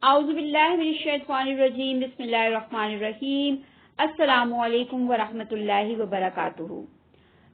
Auzubillahiminash-shaytanir-rajim. Bismillahir-rahmanir-rahim. Assalamu alaikum wa rahmatullahi wa barakatuhu.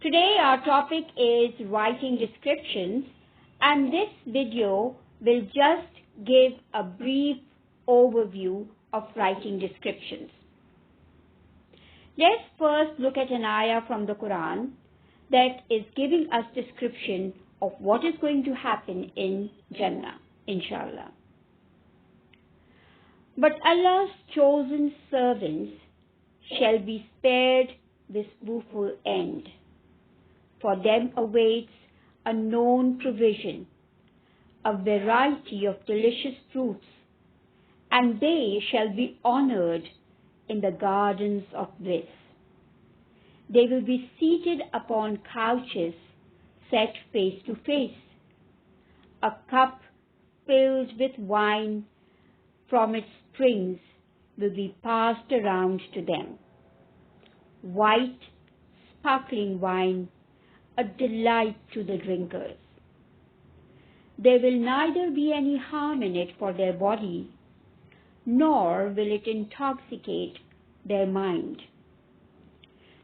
Today our topic is writing descriptions, and this video will just give a brief overview of writing descriptions. Let's first look at an ayah from the Quran that is giving us description of what is going to happen in Jannah, inshallah. But Allah's chosen servants shall be spared this woeful end. For them awaits a known provision, a variety of delicious fruits, and they shall be honored in the gardens of bliss. They will be seated upon couches set face to face. A cup filled with wine from its springs will be passed around to them. White, sparkling wine, a delight to the drinkers. There will neither be any harm in it for their body, nor will it intoxicate their mind.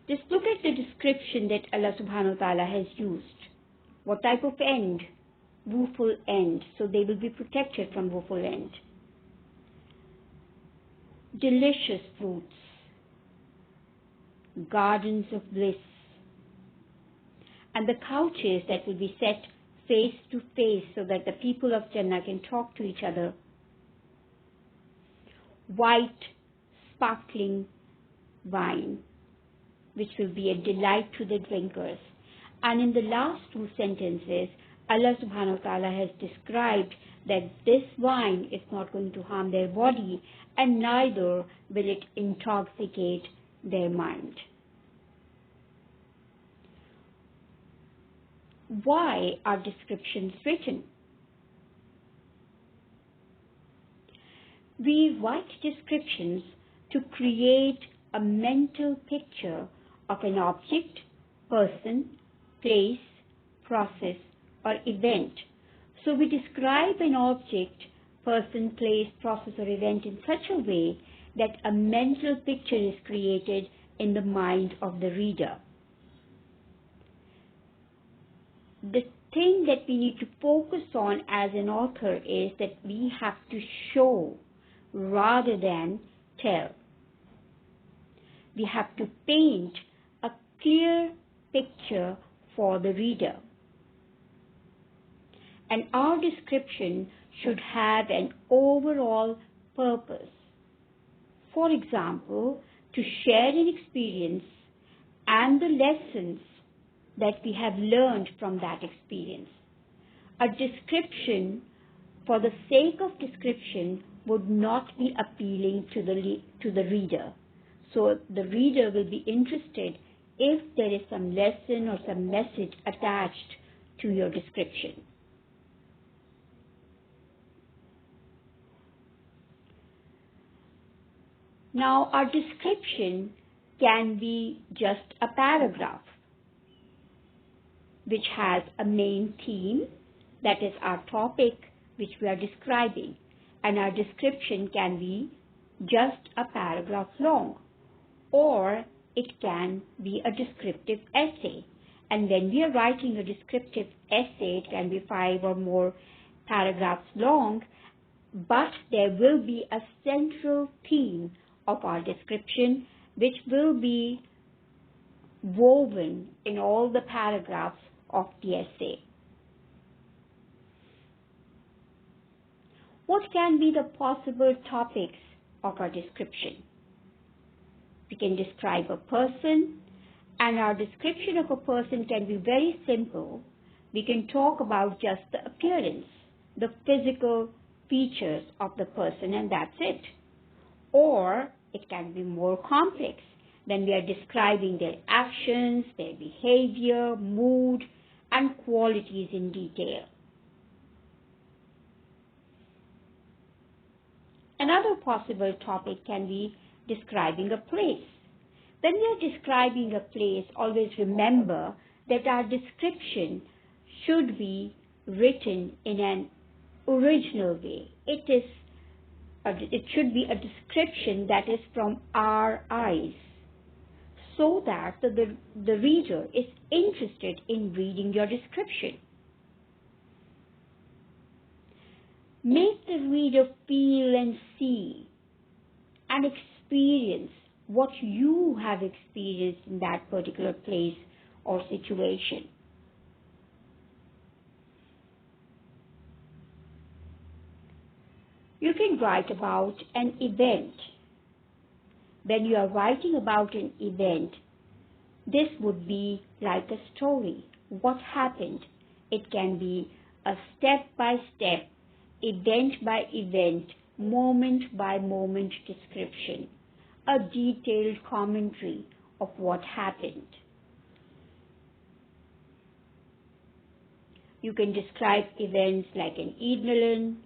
Just look at the description that Allah subhanahu wa ta'ala has used. What type of end? Woeful end. So they will be protected from woeful end. Delicious fruits. Gardens of bliss. And the couches that will be set face to face so that the people of Jannah can talk to each other. White, sparkling wine, which will be a delight to the drinkers. And in the last two sentences, Allah subhanahu wa ta'ala has described that this wine is not going to harm their body, and neither will it intoxicate their mind. Why are descriptions written? We write descriptions to create a mental picture of an object, person, place, process, or event. So we describe an object, person, place, process, or event in such a way that a mental picture is created in the mind of the reader. The thing that we need to focus on as an author is that we have to show rather than tell. We have to paint a clear picture for the reader. And our description should have an overall purpose. For example, to share an experience and the lessons that we have learned from that experience. A description for the sake of description would not be appealing to the reader. So the reader will be interested if there is some lesson or some message attached to your description. Now, our description can be just a paragraph which has a main theme, that is our topic which we are describing, and our description can be just a paragraph long, or it can be a descriptive essay. And when we are writing a descriptive essay, it can be 5 or more paragraphs long, but there will be a central theme of our description which will be woven in all the paragraphs of the essay. What can be the possible topics of our description? We can describe a person, and our description of a person can be very simple. We can talk about just the appearance, the physical features of the person, and that's it. Or it can be more complex. Then we are describing their actions, their behavior, mood, and qualities in detail. Another possible topic can be describing a place. When we are describing a place, always remember that our description should be written in an original way. It is It should be a description that is from our eyes, so that the reader is interested in reading your description. Make the reader feel and see and experience what you have experienced in that particular place or situation. You can write about an event. When you are writing about an event, this would be like a story. What happened? It can be a step-by-step, event-by-event, moment-by-moment description, a detailed commentary of what happened. You can describe events like an Eid Milan,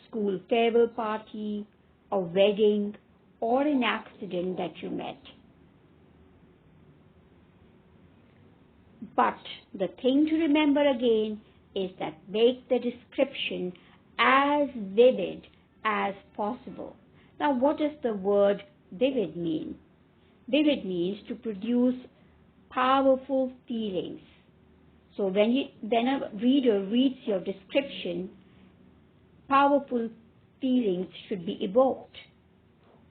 school farewell party, a wedding, or an accident that you met. But the thing to remember again is that make the description as vivid as possible. Now, what does the word vivid mean? Vivid means to produce powerful feelings. So when a reader reads your description, powerful feelings should be evoked,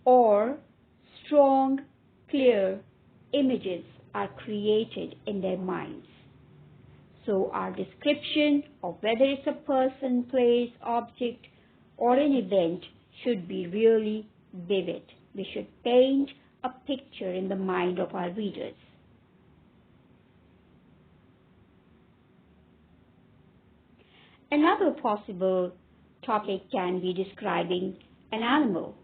or strong, clear images are created in their minds. So our description of whether it's a person, place, object, or an event should be really vivid. We should paint a picture in the mind of our readers. Another possible topic can be describing an animal.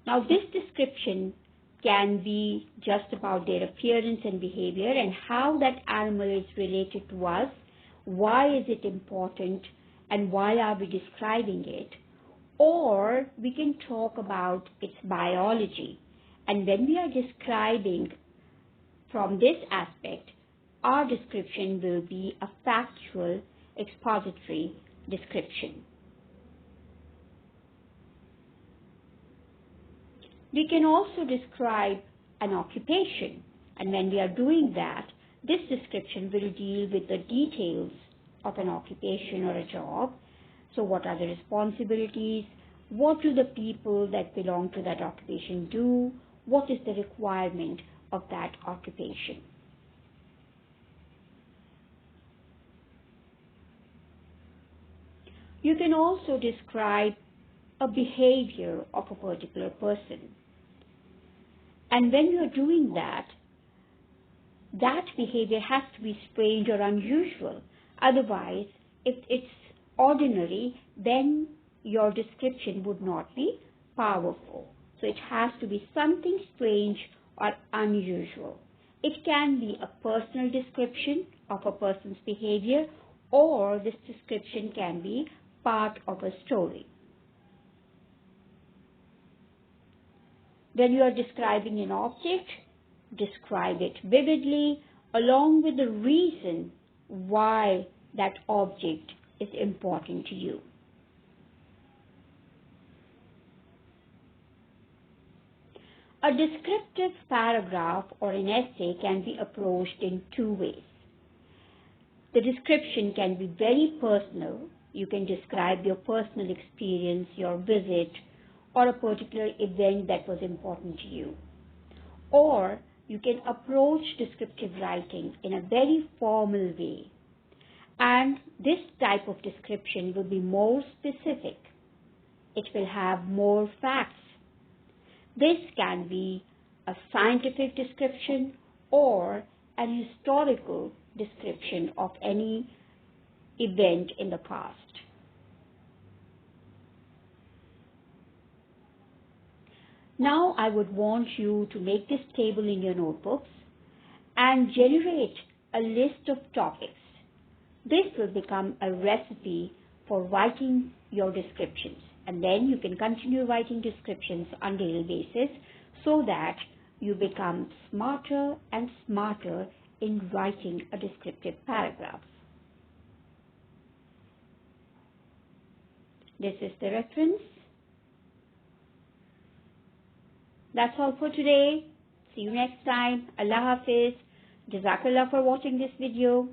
Now, this description can be just about their appearance and behavior and how that animal is related to us, why is it important, and why are we describing it. Or we can talk about its biology. And when we are describing from this aspect, our description will be a factual, expository description. We can also describe an occupation, and when we are doing that, this description will deal with the details of an occupation or a job. So what are the responsibilities? What do the people that belong to that occupation do? What is the requirement of that occupation? You can also describe a behavior of a particular person. And when you're doing that, that behavior has to be strange or unusual. Otherwise, if it's ordinary, then your description would not be powerful. So it has to be something strange or unusual. It can be a personal description of a person's behavior, or this description can be part of a story. When you are describing an object, describe it vividly along with the reason why that object is important to you. A descriptive paragraph or an essay can be approached in two ways. The description can be very personal. You can describe your personal experience, your visit, or a particular event that was important to you. Or you can approach descriptive writing in a very formal way. And this type of description will be more specific. It will have more facts. This can be a scientific description or an historical description of any event in the past. Now I would want you to make this table in your notebooks and generate a list of topics. This will become a recipe for writing your descriptions, and then you can continue writing descriptions on a daily basis so that you become smarter and smarter in writing a descriptive paragraph. This is the reference. That's all for today. See you next time. Allah Hafiz. Jazakallah for watching this video.